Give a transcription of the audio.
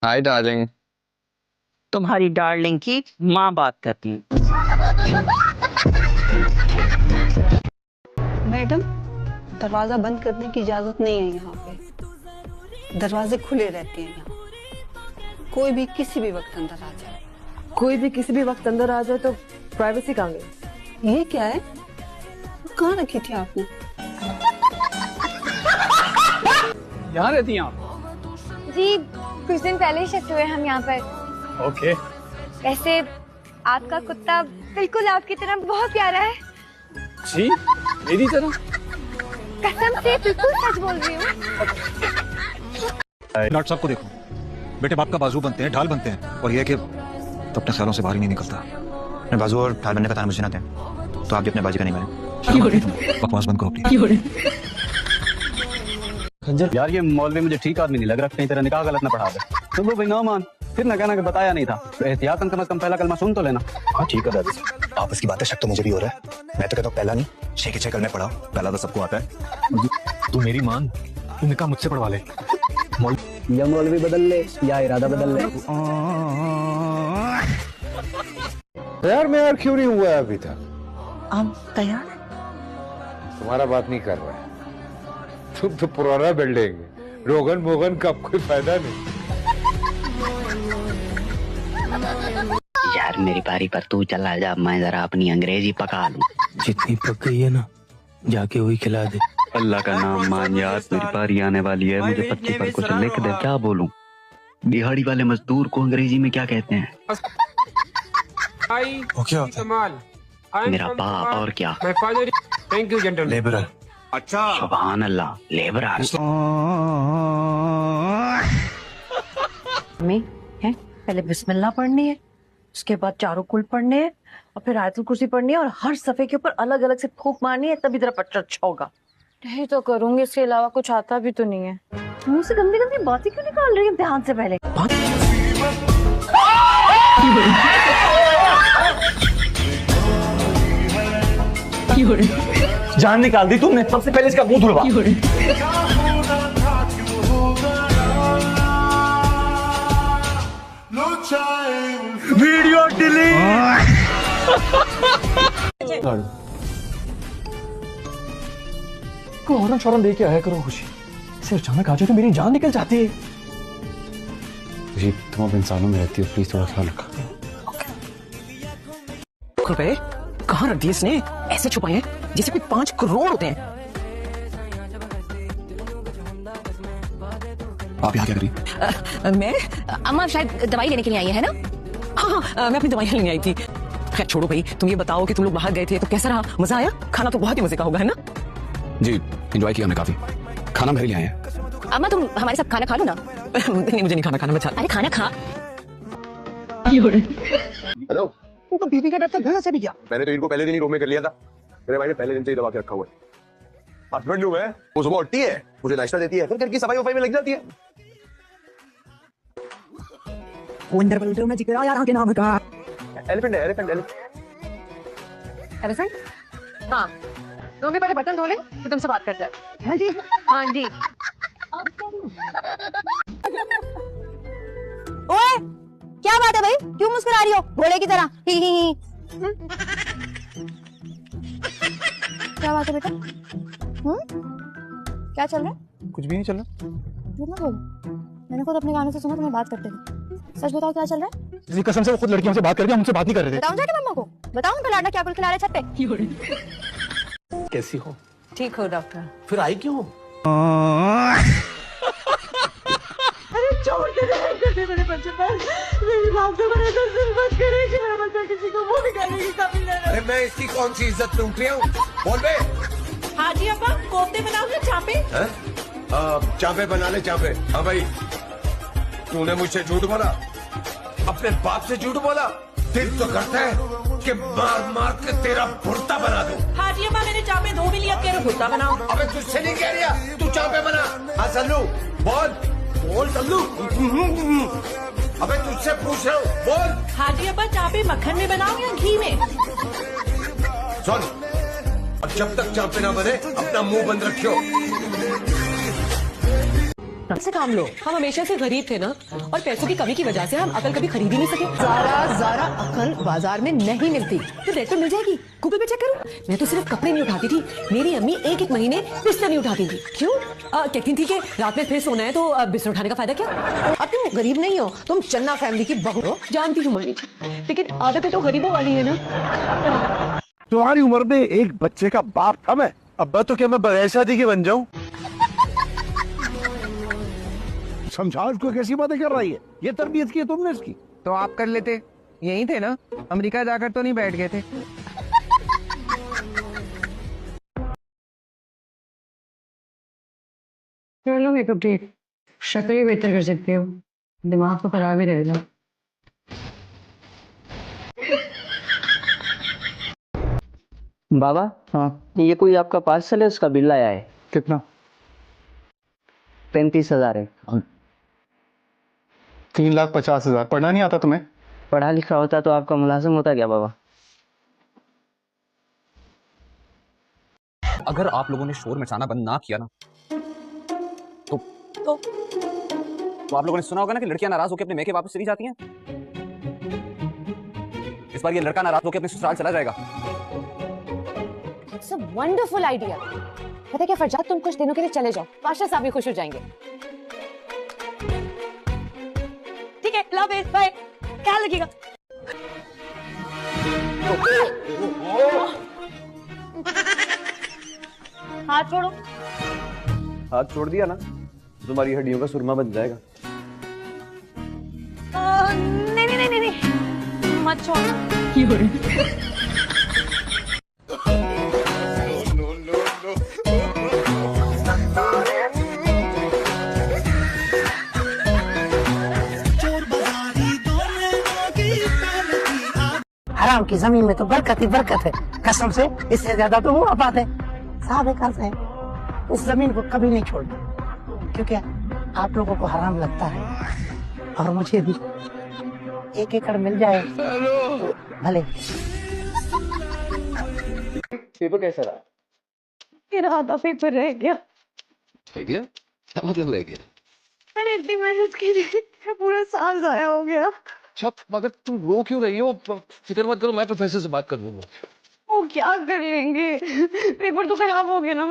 Hi darling. तुम्हारी darling की माँ बात करती है। मैडम, दरवाजा बंद करने की इजाजत नहीं है यहाँ पे। दरवाजे खुले रहते हैं यहाँ। कोई भी किसी भी वक्त अंदर आ जाए। कोई भी किसी भी वक्त अंदर आ जाए तो प्राइवेसी कहाँ गई? ये क्या है? कहाँ रखी थी आपने? यहाँ रहती हैं आप? जी कुछ दिन पहले ही शिफ्ट हुए हम यहाँ पर। ओके। वैसे आपका कुत्ता बिल्कुल आपकी तरह बहुत प्यारा है। जी मेरी तरह? कसम से बिल्कुल सच बोल रही हूँ। डॉक्टर साहब को देखो, बेटे बाप का बाजू बनते हैं, ढाल बनते हैं, और यह कि तो अपने ख्यालों से बाहर ही नहीं निकलता। अपने बाजू और ढाल बनने का ताना मुझे ना दें, तो आप भी अपने बाजी का नहीं बने। बकवास बंद करो अपनी। खंजर यार, ये मौलवी मुझे ठीक आदमी नहीं लग रहा, कहीं तेरा निकाह गलत ना पढ़ा दे। तो वो भाई ना मान, फिर ना कहना कि बताया नहीं था। तो एहतियातन कम से कम पहला कलमा सुन तो लेना। हाँ ठीक है दादी, आपस की बातें शक तो मुझे भी हो रहा है। मैं तो कहता हूँ पहला नहीं, 6 के 6 कलमे पढ़ाओ, पहला तो सबको आता है। तू मेरी मान, तू निकाह मुझसे पढ़वा ले। या मौलवी बदल ले या इरादा बदल ले। तैयार में यार क्यों नहीं हुआ है अभी तक? हम तैयार हैं। तुम्हारा बात नहीं कर रहा है। तुम तो पुराना बिल्डिंग, रोगन मोगन का अब कोई फायदा नहीं। यार मेरी बारी पर तू चला जा, मैं जरा अपनी अंग्रेजी पका लूं। जितनी पक गई है ना, जाके वही खिला दे। अल्लाह का नाम मान यार, मेरी बारी आने वाली है, मुझे 25 पर कुछ लिख दे। क्या बोलूं? दिहाड़ी वाले मजदूर को अंग्रेजी में क्या कहते हैं? वो क्या होता है? मेरा बाप। और क्या? Thank you gentleman. लेबरर। अच्छा, सुभान अल्लाह, लेबरर। में है पहले बिस्मिल्लाह पढ़नी है, उसके बाद चारों कुल पढ़ने हैं, और फिर आयतुल कुर्सी पढ़नी है, और हर सफे के ऊपर अलग अलग से फूंक मारनी है, तभी तेरा पट्टा अच्छा होगा। यही तो करूंगी, इसके अलावा कुछ आता भी तो नहीं है। मुंह से गंदी गंदी बातें क्यों निकाल रही है इम्तिहान से पहले? जान निकाल दी तुमने, सबसे पहले इसका मुंह धुलवा। Video delete. औरन दे के आया करो खुशी, इसे अचानक आ जाए तो मेरी जान निकल जाती है। जी तुम अब इंसानों में रहती हो, प्लीज थोड़ा ख्याल रखा। रुपए कहाँ रख दिए इसने? ऐसे छुपाए हैं जैसे कोई 5 करोड़ होते हैं। आप यहाँ क्या करी? मैं अम्मा शायद दवाई लेने के लिए आई है ना? हाँ, मैं अपनी दवाइयाँ लेने आई थी। खैर छोड़ो भाई, तुम ये बताओ कि तुम लोग बाहर गए थे तो कैसा रहा? मजा आया? खाना तो बहुत ही मजे का होगा, है ना? जी एंजॉय किया हमने काफी। खाना मेरे लिए आए हैं। अम्मा तुम हमारे साथ खाना खा लो ना। नहीं, मुझे नहीं खाना, खाना मैं अरे खाना खा। हेलो, तो बीवी का डर था, घर से भी गया। मैंने तो इनको पहले दिन ही रूम में कर लिया था। मेरे भाई ने पहले दिन से ही दबा के रखा हुआ है। हस्बैंड हूँ मैं, वो सुबह उठती है, मुझे नाश्ता देती है, फिर घर की सफाई वफाई में लग जाती है। वंडर बोल रहे हो, मैं जिक्र यार आगे नाम का एलिफेंट है, एलिफेंट एलिफेंट। हाँ, तुम भी पहले बटन धो ले, फिर तुमसे बात करते हैं। हाँ जी, हाँ जी। ओए क्या बात है भाई, क्यों मुस्कुरा रही हो घोड़े की तरह? ही। क्या बात है बेटा? क्या चल रहा है? कुछ भी नहीं चल रहा। झूठ मत बोलो, मैंने खुद अपने कानों से सुना तुम्हें बात करते थे। सच बताओ क्या चल रहा है? जी कसम से वो खुद लड़कियों से बात करके हमसे बात नहीं कर रहे थे। बताऊं जाके मम्मा को? बताऊं उनका लाडला क्या कुल खिला रहे छत पे? कैसी हो? ठीक हो डॉक्टर? फिर आई क्यों? अरे मैं इसकी कौन सी इज्जत लूट रहा हूँ? बोल बे। हाँ जी अब्बा, कोफ्ते बनाओगे चापे? चापे बना ले, चापे। हाँ भाई, तूने मुझसे झूठ बोला, अपने बाप से झूठ बोला। दिल तो करता है कि मार मार के तेरा भुर्ता बना दूं। हाँ जी अब्बा, मैंने चापे धो भी लिया, कह रहे भुट्टा बनाओ। अबे तुझसे नहीं कह रहा, तू चापे बना। हाँ सल्लू, बोल सल्लू। अबे तुझसे पूछ रहा हूँ, बोल। हाँ जी अब्बा, चापे मक्खन में बनाओ या घी में? सुन, अब जब तक चापे ना बने अपना मुंह बंद रखियो। से काम लो। हम हमेशा से गरीब थे ना, और पैसों की कमी की वजह से हम अकल कभी खरीद ही नहीं सके। ज़ारा अकल बाजार में नहीं मिलती। तो रेट पर मिल जाएगी, गूगल पे चेक करो। मैं तो सिर्फ कपड़े नहीं उठाती थी, मेरी अम्मी एक महीने बिस्तर नहीं उठाती थी। क्यों? कहती थी कि रात में फिर सोना है तो बिस्तर उठाने का फायदा क्या? अब तुम गरीब नहीं हो, तुम चन्ना फैमिली की बहू हो। जानती हूँ मानी, लेकिन आदतें तो गरीबों वाली है ना। तुम्हारी उम्र में एक बच्चे का बाप था मैं। अब्बा तो क्या मैं बगैर शादी के बन जाऊं? समझा उसको, कैसी बातें कर रही है? ये तरबियत की है तुमने इसकी? तो आप कर लेते, यही थे ना, अमेरिका जाकर तो नहीं बैठ गए थे। चलो मेकअप ठीक, शक्ल ही बेहतर कर सकते हो, दिमाग तो खराब ही रहेगा। बाबा, हाँ, ये कोई आपका पार्सल है, उसका बिल आया है। कितना? 35,000 है। 3,50,000। पढ़ना नहीं आता तुम्हें? पढ़ा लिखा होता तो आपका मुलाजिम होता क्या बाबा? अगर आप लोगों ने शोर मचाना बंद ना किया ना तो आप लोगों ने सुना होगा ना कि लड़कियां नाराज होकर अपने मैके वापस चली जाती हैं। इस बार ये लड़का नाराज होकर अपने ससुराल चला जाएगा। It's a wonderful idea. पता है क्या फरजाद, तुम कुछ दिनों के लिए चले जाओ, बादशाह साहब भी खुश हो जाएंगे। ठीक है, लव इट, बाय। क्या लगेगा? हाथ छोड़ो। हाथ छोड़ दिया ना, तुम्हारी हड्डियों का सुरमा बन जाएगा। नहीं, मत छोड़ो। हराम की जमीन में तो बरकत ही बरकत है, कसम से इससे ज्यादा तो वो आबाद है। साहब एक अर्ज है, इस जमीन को कभी नहीं छोड़ना, क्योंकि आप लोगों को हराम लगता है और मुझे भी 1 एकड़ मिल जाए तो भले। पेपर कैसा रहा? मेरा आधा पेपर रह गया। क्या मतलब रह गया? मैंने इतनी मेहनत की थी, पूरा साल जाया हो गया। अच्छा, मगर तुम रो क्यों रही हो? फिक्र मत करो, मैं प्रोफेसर से बात कर लूंगा। वो क्या कर लेंगे, पेपर तो खराब हो गया ना।